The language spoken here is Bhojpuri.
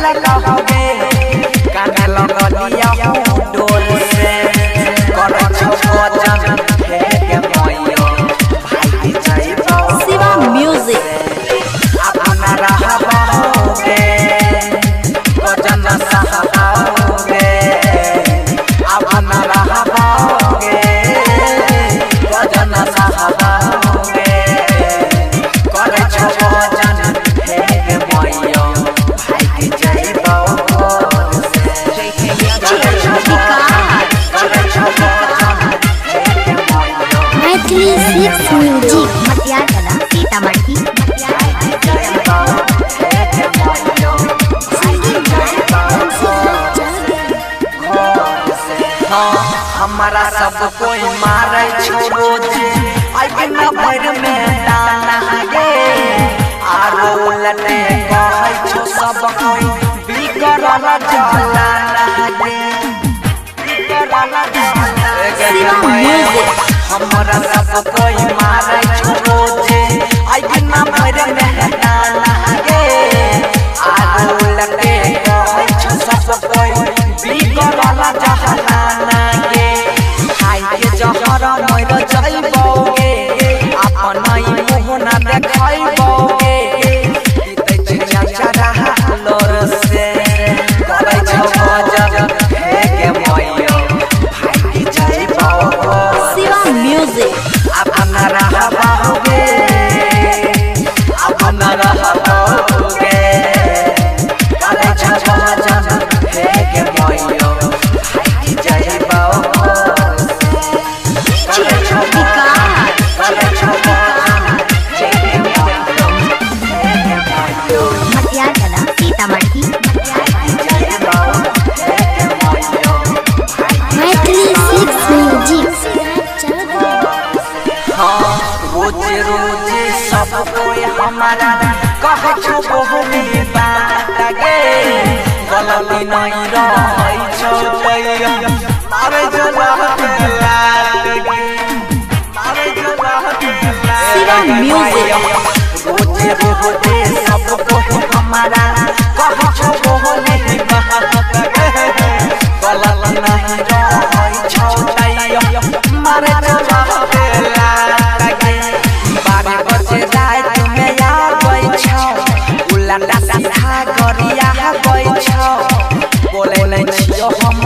लगाओगे काने लगलिया डोल से करो भजन हे के मैया भाई जाइबो शिवा म्यूजिक अपना रहबोगे भजन सहबाओगे अपना रहबोगे भजन सहबाओगे करे भजन हे के मैया भाई जाइबो मैथिली 6 म्यूजिक मटियार कला सीतामढ़ी हमारा सब कोई मारे छोड़ो जे आइना भर में दाना गे आरो लटे कहै छो सब कोई बिगड़ल जाला गे बिगड़ल जाला शिवा म्यूजिक हमारा सब कोई मारे छोड़ो जे आइना भर में दाना गे आरो लटे कहै छो सब कोई बिगड़ल जाला गे खाई के जहर मर जाइबोगे अपनाई मुँह न देखाइबोगे बीते छै चरा लोर से करे छो भजन हे के मैया भाई जाइबो शिवा म्यूजिक अपना रहबोगे अपना रहबोगे करे छो भजन हे के मैया भाई जाइबो मटियार कला सीतामढ़ी मैथिली 6 म्यूजिक रोज रोज सब कोई हमारा कहे छो बहुनी बात गे गलती नहीं रहै छो पैया मारे जो रहते लात गे मारे जो रहते शिवा म्यूजिक रोज रोज सब कोई हमारा कहे छो बहुनी बात गे गलती नहीं रहै छो पैया मारे जो रहते लात गे 12 बजे रात में आबै छौ उल्टा सीधा गरिया आबै छौ बोले नहीं छियो हम